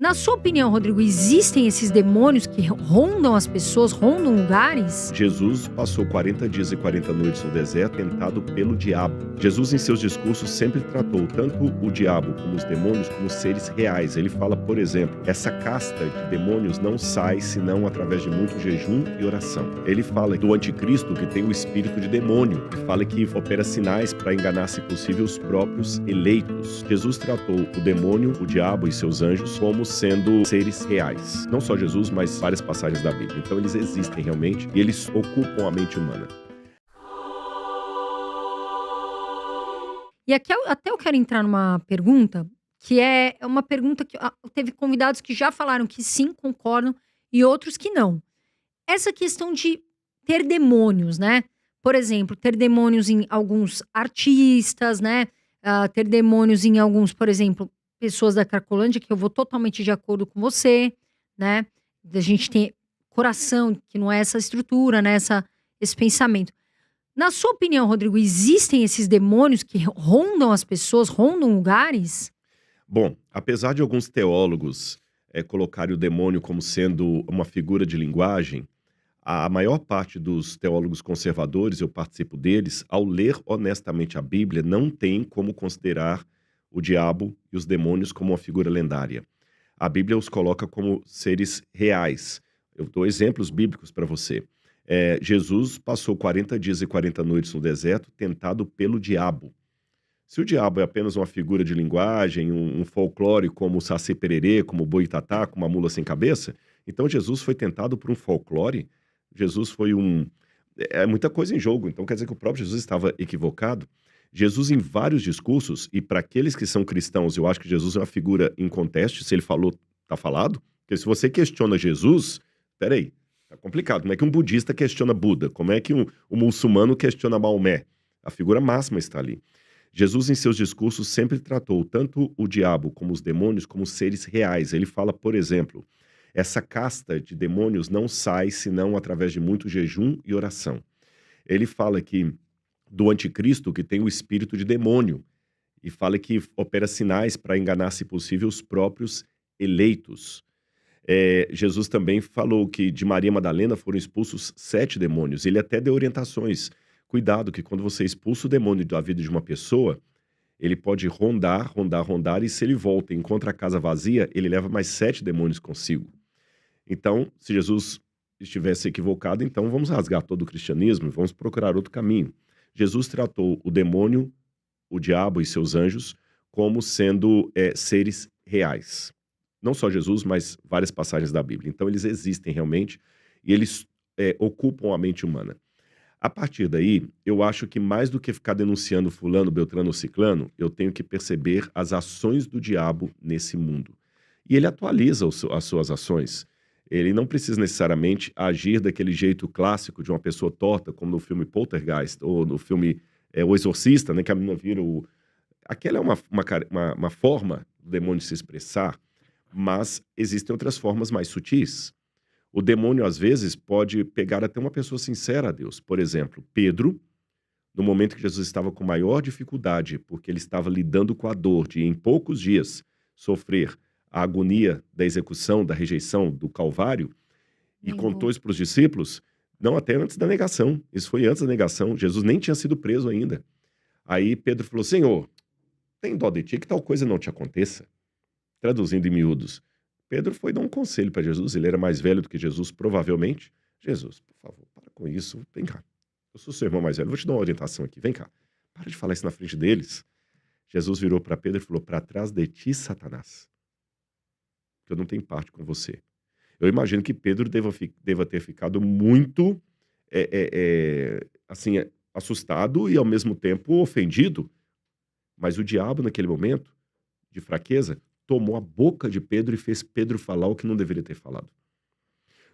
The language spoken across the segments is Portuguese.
Na sua opinião, Rodrigo, existem esses demônios que rondam as pessoas, rondam lugares? Jesus passou 40 dias e 40 noites no deserto, tentado pelo diabo. Jesus, em seus discursos, sempre tratou tanto o diabo como os demônios como seres reais. Ele fala, por exemplo, essa casta de demônios não sai senão através de muito jejum e oração. Ele fala do anticristo que tem o espírito de demônio, e fala que opera sinais para enganar, se possível, os próprios eleitos. Jesus tratou o demônio, o diabo e seus anjos como sendo seres reais. Não só Jesus, mas várias passagens da Bíblia. Então eles existem realmente e eles ocupam a mente humana. E aqui até eu quero entrar numa pergunta, que é uma pergunta que teve convidados que já falaram que sim, concordam, e outros que não. Essa questão de ter demônios, né? Por exemplo, ter demônios em alguns artistas, né? Ter demônios em alguns, por exemplo, pessoas da Cracolândia, que eu vou totalmente de acordo com você, né? Da gente ter coração, que não é essa estrutura, né? Esse pensamento. Na sua opinião, Rodrigo, existem esses demônios que rondam as pessoas, rondam lugares? Bom, apesar de alguns teólogos colocarem o demônio como sendo uma figura de linguagem, a maior parte dos teólogos conservadores, eu participo deles, ao ler honestamente a Bíblia, não tem como considerar o diabo e os demônios como uma figura lendária. A Bíblia os coloca como seres reais. Eu dou exemplos bíblicos para você. Jesus passou 40 dias e 40 noites no deserto, tentado pelo diabo. Se o diabo é apenas uma figura de linguagem, um folclore como o Saci Pererê, como o Boitatá, como a mula sem cabeça, então Jesus foi tentado por um folclore. Jesus foi É muita coisa em jogo, então quer dizer que o próprio Jesus estava equivocado. Jesus, em vários discursos, e para aqueles que são cristãos, eu acho que Jesus é uma figura inconteste, se ele falou, tá falado. Porque se você questiona Jesus, peraí, tá complicado. Como é que um budista questiona Buda? Como é que um muçulmano questiona Maomé? A figura máxima está ali. Jesus, em seus discursos, sempre tratou tanto o diabo como os demônios como seres reais. Ele fala, por exemplo, essa casta de demônios não sai senão através de muito jejum e oração. Ele fala que do anticristo que tem o espírito de demônio e fala que opera sinais para enganar, se possível, os próprios eleitos. Jesus também falou que de Maria Madalena foram expulsos 7 demônios. Ele até deu orientações. Cuidado que quando você expulsa o demônio da vida de uma pessoa, ele pode rondar, rondar, rondar, e se ele volta e encontra a casa vazia, ele leva mais 7 demônios consigo. Então, se Jesus estivesse equivocado, então vamos rasgar todo o cristianismo e vamos procurar outro caminho. Jesus tratou o demônio, o diabo e seus anjos como sendo seres reais. Não só Jesus, mas várias passagens da Bíblia. Então eles existem realmente e eles ocupam a mente humana. A partir daí, eu acho que mais do que ficar denunciando fulano, beltrano ou ciclano, eu tenho que perceber as ações do diabo nesse mundo. E ele atualiza as suas ações. Ele não precisa necessariamente agir daquele jeito clássico de uma pessoa torta, como no filme Poltergeist, ou no filme O Exorcista, né, que a menina vira o... Aquela é uma forma do demônio se expressar, mas existem outras formas mais sutis. O demônio, às vezes, pode pegar até uma pessoa sincera a Deus. Por exemplo, Pedro, no momento que Jesus estava com maior dificuldade, porque ele estava lidando com a dor de, em poucos dias, sofrer a agonia da execução, da rejeição, do Calvário, e contou Negou. isso para os discípulos, não, até antes da negação. Isso foi antes da negação. Jesus nem tinha sido preso ainda. Aí Pedro falou, Senhor, tem dó de ti que tal coisa não te aconteça. Traduzindo em miúdos. Pedro foi dar um conselho para Jesus, ele era mais velho do que Jesus, provavelmente. Jesus, por favor, para com isso, vem cá. Eu sou seu irmão mais velho, vou te dar uma orientação aqui, vem cá. Para de falar isso na frente deles. Jesus virou para Pedro e falou, para trás de ti, Satanás, que eu não tenho parte com você. Eu imagino que Pedro deva ter ficado muito, assim, assustado e ao mesmo tempo ofendido. Mas o diabo, naquele momento de fraqueza, tomou a boca de Pedro e fez Pedro falar o que não deveria ter falado.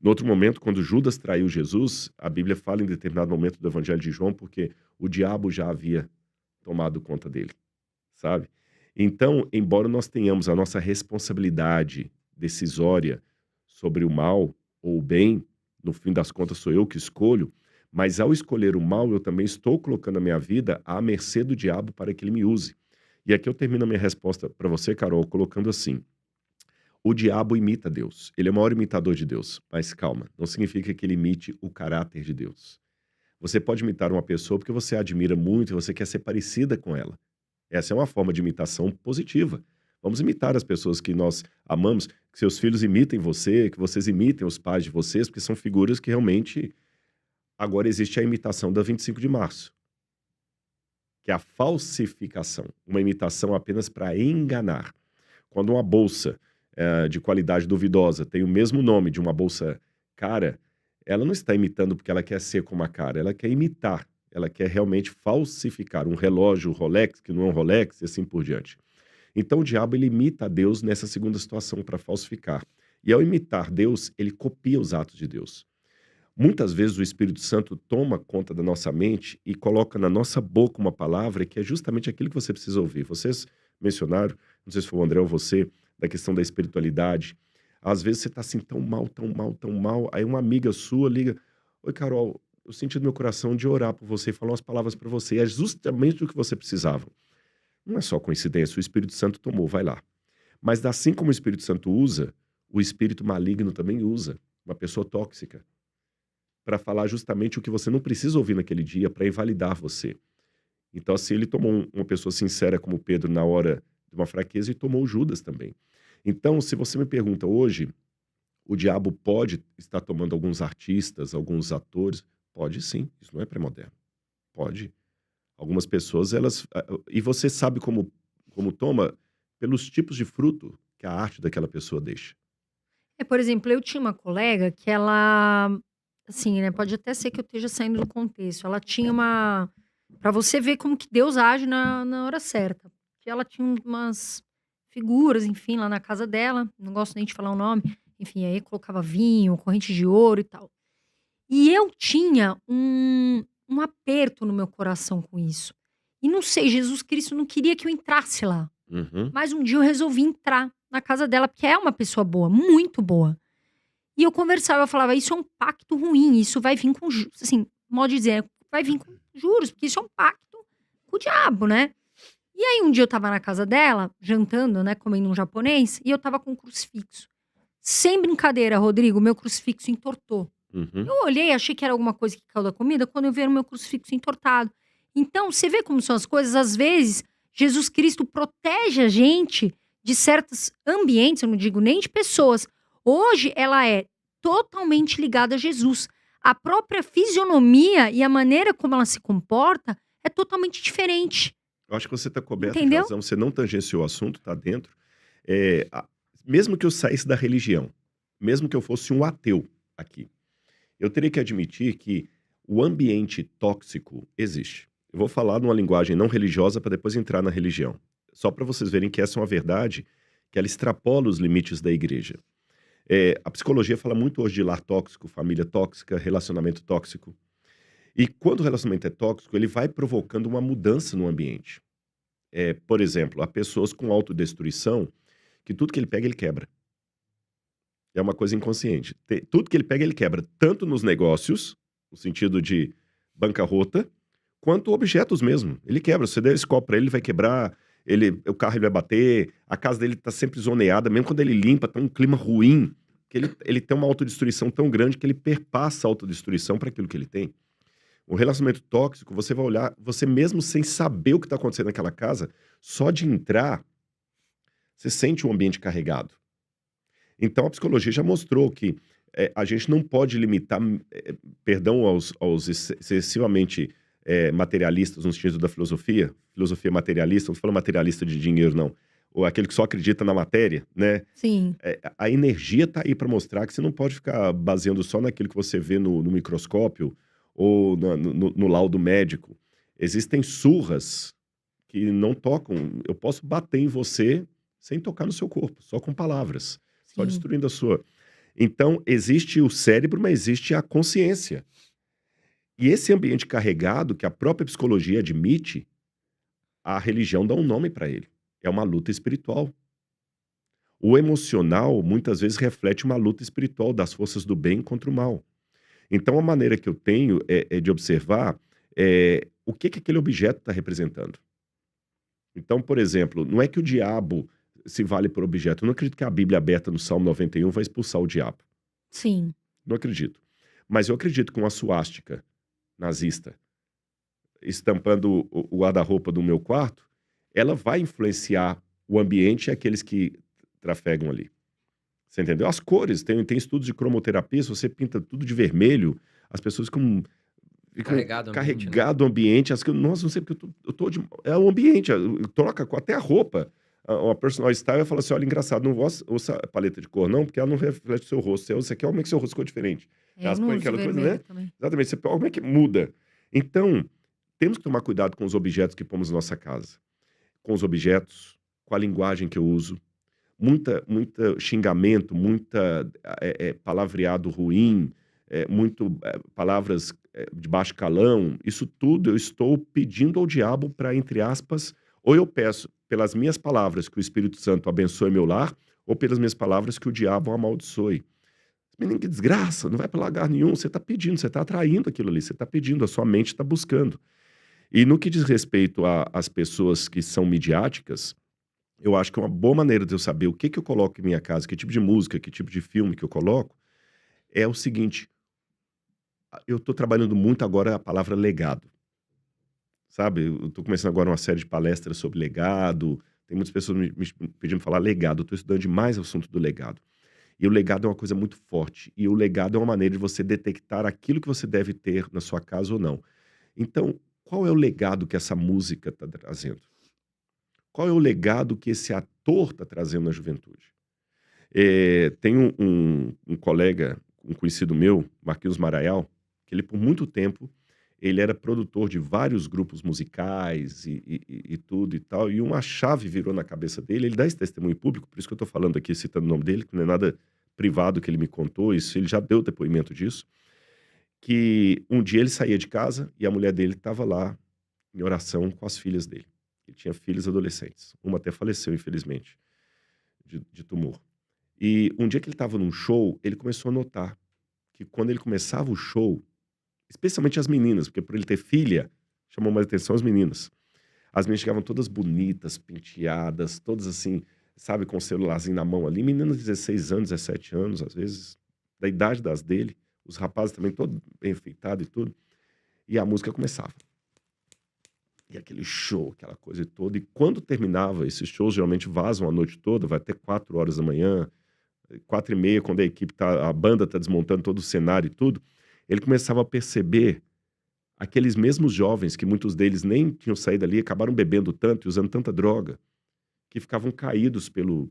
No outro momento, quando Judas traiu Jesus, a Bíblia fala em determinado momento do Evangelho de João, porque o diabo já havia tomado conta dele, sabe? Então, embora nós tenhamos a nossa responsabilidade decisória sobre o mal ou o bem, no fim das contas sou eu que escolho, mas ao escolher o mal, eu também estou colocando a minha vida à mercê do diabo para que ele me use. E aqui eu termino a minha resposta para você, Carol, colocando assim: O diabo imita Deus. Ele é o maior imitador de Deus. Mas calma, não significa que ele imite o caráter de Deus. Você pode imitar uma pessoa porque você a admira muito e você quer ser parecida com ela. Essa é uma forma de imitação positiva. Vamos imitar as pessoas que nós amamos, que seus filhos imitem você, que vocês imitem os pais de vocês, porque são figuras que realmente. Agora existe a imitação da 25 de março, que é a falsificação, uma imitação apenas para enganar. Quando uma bolsa de qualidade duvidosa tem o mesmo nome de uma bolsa cara, ela não está imitando porque ela quer ser como a cara, ela quer imitar, ela quer realmente falsificar um relógio Rolex, que não é um Rolex, e assim por diante. Então o diabo ele imita a Deus nessa segunda situação para falsificar. E ao imitar Deus, ele copia os atos de Deus. Muitas vezes o Espírito Santo toma conta da nossa mente e coloca na nossa boca uma palavra que é justamente aquilo que você precisa ouvir. Vocês mencionaram, não sei se foi o André ou você, da questão da espiritualidade. Às vezes você está assim tão mal, tão mal, tão mal. Aí uma amiga sua liga: Oi, Carol, eu senti no meu coração de orar por você e falar umas palavras para você. E é justamente o que você precisava. Não é só coincidência, o Espírito Santo tomou, vai lá. Mas assim como o Espírito Santo usa, o espírito maligno também usa. Uma pessoa tóxica para falar justamente o que você não precisa ouvir naquele dia para invalidar você. Então, assim, ele tomou uma pessoa sincera como Pedro na hora de uma fraqueza e tomou Judas também. Então, se você me pergunta hoje, o diabo pode estar tomando alguns artistas, alguns atores? Pode sim, isso não é pré-moderno. Pode. Algumas pessoas, elas... E você sabe como toma? Pelos tipos de fruto que a arte daquela pessoa deixa. Por exemplo, eu tinha uma colega que ela, assim, né, pode até ser que eu esteja saindo do contexto. Ela tinha uma, para você ver como que Deus age na hora certa. Que ela tinha umas figuras, enfim, lá na casa dela. Não gosto nem de falar o nome. Enfim, aí colocava vinho, corrente de ouro e tal. E eu tinha um aperto no meu coração com isso. E não sei, Jesus Cristo não queria que eu entrasse lá. Uhum. Mas um dia eu resolvi entrar na casa dela, porque é uma pessoa boa, muito boa. E eu conversava, eu falava: "Isso é um pacto ruim, isso vai vir com ju", assim, modo de dizer, vai vir com juros, porque isso é um pacto com o diabo, né. E aí um dia eu estava na casa dela, jantando, né, comendo um japonês, e eu estava com um crucifixo. Sem brincadeira, Rodrigo, meu crucifixo entortou. Uhum. Eu olhei, achei que era alguma coisa que caiu da comida, quando eu vi era o meu crucifixo entortado. Então, você vê como são as coisas, às vezes, Jesus Cristo protege a gente de certos ambientes, eu não digo nem de pessoas. Hoje, ela é totalmente ligada a Jesus. A própria fisionomia e a maneira como ela se comporta é totalmente diferente, Eu acho que você está coberto de entendeu? razão, você não tangenciou o assunto, está dentro. Mesmo que eu saísse da religião, mesmo que eu fosse um ateu aqui, eu teria que admitir que o ambiente tóxico existe. Eu vou falar numa linguagem não religiosa para depois entrar na religião. Só para vocês verem que essa é uma verdade que ela extrapola os limites da igreja. A psicologia fala muito hoje de lar tóxico, família tóxica, relacionamento tóxico. E quando o relacionamento é tóxico, ele vai provocando uma mudança no ambiente. Por exemplo, há pessoas com autodestruição que tudo que ele pega, ele quebra. É uma coisa inconsciente. Tudo que ele pega, ele quebra. Tanto nos negócios, no sentido de bancarrota, quanto objetos mesmo. Ele quebra. Você der esse copo pra ele, ele vai quebrar. O carro ele vai bater. A casa dele tá sempre zoneada. Mesmo quando ele limpa, tá um clima ruim. Que ele tem uma autodestruição tão grande que ele perpassa a autodestruição para aquilo que ele tem. O relacionamento tóxico, você vai olhar, você mesmo sem saber o que está acontecendo naquela casa, só de entrar, você sente um ambiente carregado. Então a psicologia já mostrou que a gente não pode limitar, perdão aos excessivamente materialistas no sentido da filosofia materialista, não estou falando materialista de dinheiro, não, ou aquele que só acredita na matéria, né? Sim. A energia está aí para mostrar que você não pode ficar baseando só naquilo que você vê no microscópio ou no laudo médico. Existem surras que não tocam. Eu posso bater em você sem tocar no seu corpo, só com palavras, só Sim. destruindo a sua. Então, existe o cérebro, mas existe a consciência. E esse ambiente carregado, que a própria psicologia admite, a religião dá um nome para ele. É uma luta espiritual. O emocional, muitas vezes, reflete uma luta espiritual das forças do bem contra o mal. Então, a maneira que eu tenho de observar o que aquele objeto está representando. Então, por exemplo, não é que o diabo se vale por objeto. Eu não acredito que a Bíblia aberta no Salmo 91 vai expulsar o diabo. Sim. Não acredito. Mas eu acredito que uma suástica nazista estampando o guarda-roupa do meu quarto, ela vai influenciar o ambiente e aqueles que trafegam ali. Você entendeu? As cores, tem estudos de cromoterapia, se você pinta tudo de vermelho, as pessoas ficam Carregado o ambiente, né? carregado o ambiente. Nossa, não sei porque é o ambiente, troca até a roupa. Uma personal style fala assim: olha, engraçado, não usa paleta de cor, não, porque ela não reflete o seu rosto. Você quer como é que seu rosto ficou diferente. Eu Elas não põem uso aquela coisa, vermelho né? também. Exatamente. Você, como é que muda? Então, temos que tomar cuidado com os objetos que pomos na nossa casa. Com os objetos, com a linguagem que eu uso. Muita xingamento, muita palavreado ruim, palavras de baixo calão. Isso tudo eu estou pedindo ao diabo para, entre aspas, ou eu peço pelas minhas palavras que o Espírito Santo abençoe meu lar, ou pelas minhas palavras que o diabo amaldiçoe. Menino, que desgraça, não vai para lugar nenhum. Você está pedindo, você está atraindo aquilo ali, você está pedindo, a sua mente está buscando. E no que diz respeito às pessoas que são midiáticas, eu acho que uma boa maneira de eu saber o que eu coloco em minha casa, que tipo de música, que tipo de filme que eu coloco, é o seguinte: eu estou trabalhando muito agora a palavra legado. Sabe? Eu estou começando agora uma série de palestras sobre legado. Tem muitas pessoas me pedindo para falar legado. Eu estou estudando demais o assunto do legado. E o legado é uma coisa muito forte. E o legado é uma maneira de você detectar aquilo que você deve ter na sua casa ou não. Então, qual é o legado que essa música está trazendo? Qual é o legado que esse ator está trazendo na juventude? Tem um colega, um conhecido meu, Marquinhos Maraial, que ele por muito tempo ele era produtor de vários grupos musicais e tudo e tal, e uma chave virou na cabeça dele. Ele dá esse testemunho público, por isso que eu estou falando aqui, citando o nome dele, que não é nada privado que ele me contou, isso ele já deu depoimento disso, que um dia ele saía de casa e a mulher dele estava lá em oração com as filhas dele. Ele tinha filhos adolescentes. Uma até faleceu, infelizmente, de tumor. E um dia que ele estava num show, ele começou a notar que quando ele começava o show, especialmente as meninas, porque por ele ter filha, chamou mais atenção as meninas. As meninas chegavam todas bonitas, penteadas, todas assim, sabe, com o celularzinho na mão ali. Meninas de 16 anos, 17 anos, às vezes, da idade das dele. Os rapazes também, todo bem enfeitado e tudo. E a música começava. E aquele show, aquela coisa toda. E quando terminava, esses shows geralmente vazam a noite toda, vai até 4 horas da manhã, 4h30, quando a banda tá desmontando todo o cenário e tudo. Ele começava a perceber aqueles mesmos jovens, que muitos deles nem tinham saído dali, acabaram bebendo tanto e usando tanta droga, que ficavam caídos pelo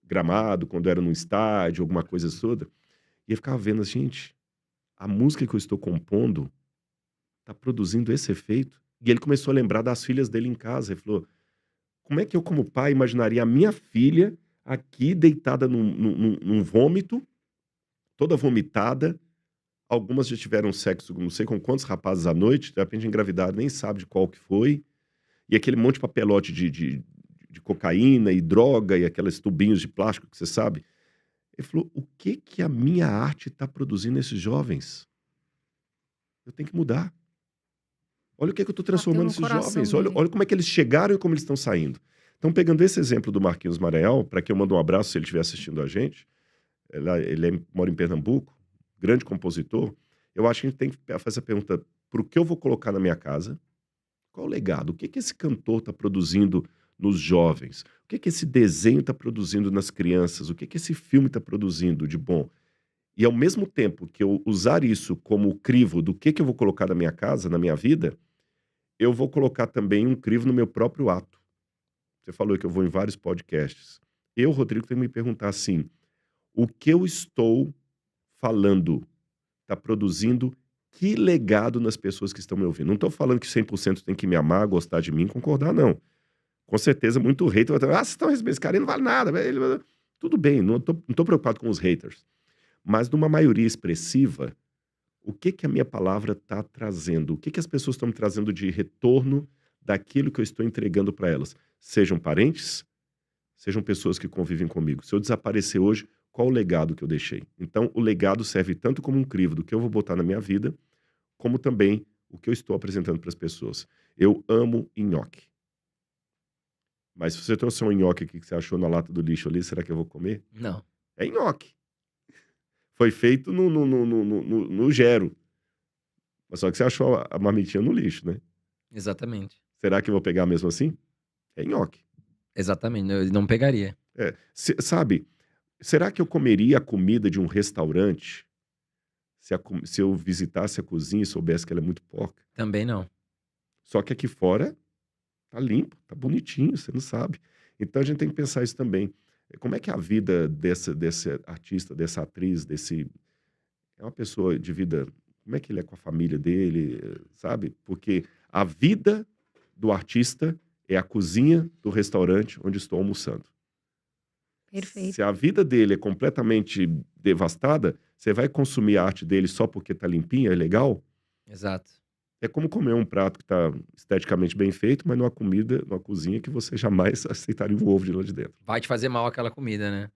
gramado, quando era num estádio, alguma coisa toda. E ele ficava vendo assim: gente, a música que eu estou compondo tá produzindo esse efeito. E ele começou a lembrar das filhas dele em casa. Ele falou: como é que eu, como pai, imaginaria a minha filha aqui deitada num vômito, toda vomitada. Algumas já tiveram sexo, não sei com quantos rapazes à noite, de repente engravidaram, nem sabe de qual que foi. E aquele monte de papelote de cocaína e droga e aqueles tubinhos de plástico que você sabe. Ele falou: o que que a minha arte está produzindo nesses jovens? Eu tenho que mudar. Olha o que eu estou Bateu transformando no esses coração jovens. Olha, dele. olha como é que eles chegaram e como eles estão saindo. Então, pegando esse exemplo do Marquinhos Maraial, para que eu mando um abraço se ele estiver assistindo a gente, mora em Pernambuco, grande compositor. Eu acho que a gente tem que fazer essa pergunta: por que eu vou colocar na minha casa? Qual o legado? O que que esse cantor está produzindo nos jovens? O que que esse desenho está produzindo nas crianças? O que que esse filme está produzindo de bom? E ao mesmo tempo que eu usar isso como crivo do que eu vou colocar na minha casa, na minha vida, eu vou colocar também um crivo no meu próprio ato. Você falou que eu vou em vários podcasts. Eu, Rodrigo, tenho que me perguntar assim: o que eu estou falando está produzindo que legado nas pessoas que estão me ouvindo? Não estou falando que 100% tem que me amar, gostar de mim, concordar, não. Com certeza, muito hater vai estar: vocês estão recebendo esse cara, ele não vale nada. Tudo bem, não estou preocupado com os haters. Mas numa maioria expressiva, o que que a minha palavra está trazendo? O que que as pessoas estão me trazendo de retorno daquilo que eu estou entregando para elas? Sejam parentes, sejam pessoas que convivem comigo. Se eu desaparecer hoje, qual o legado que eu deixei? Então, o legado serve tanto como um crivo do que eu vou botar na minha vida, como também o que eu estou apresentando para as pessoas. Eu amo nhoque. Mas se você trouxer um nhoque aqui que você achou na lata do lixo ali, será que eu vou comer? Não. É nhoque. Foi feito no Gero. Mas só que você achou a marmitinha no lixo, né? Exatamente. Será que eu vou pegar mesmo assim? É nhoque. Exatamente. Eu não pegaria. Sabe, será que eu comeria a comida de um restaurante se eu visitasse a cozinha e soubesse que ela é muito porca? Também não. Só que aqui fora tá limpo, tá bonitinho, você não sabe. Então a gente tem que pensar isso também. Como é que é a vida desse artista, dessa atriz, é uma pessoa de vida, como é que ele é com a família dele, sabe? Porque a vida do artista é a cozinha do restaurante onde estou almoçando. Perfeito. Se a vida dele é completamente devastada, você vai consumir a arte dele só porque tá limpinha, é legal? Exato. É como comer um prato que tá esteticamente bem feito, mas numa cozinha que você jamais aceitaria um ovo de lá de dentro. Vai te fazer mal aquela comida, né?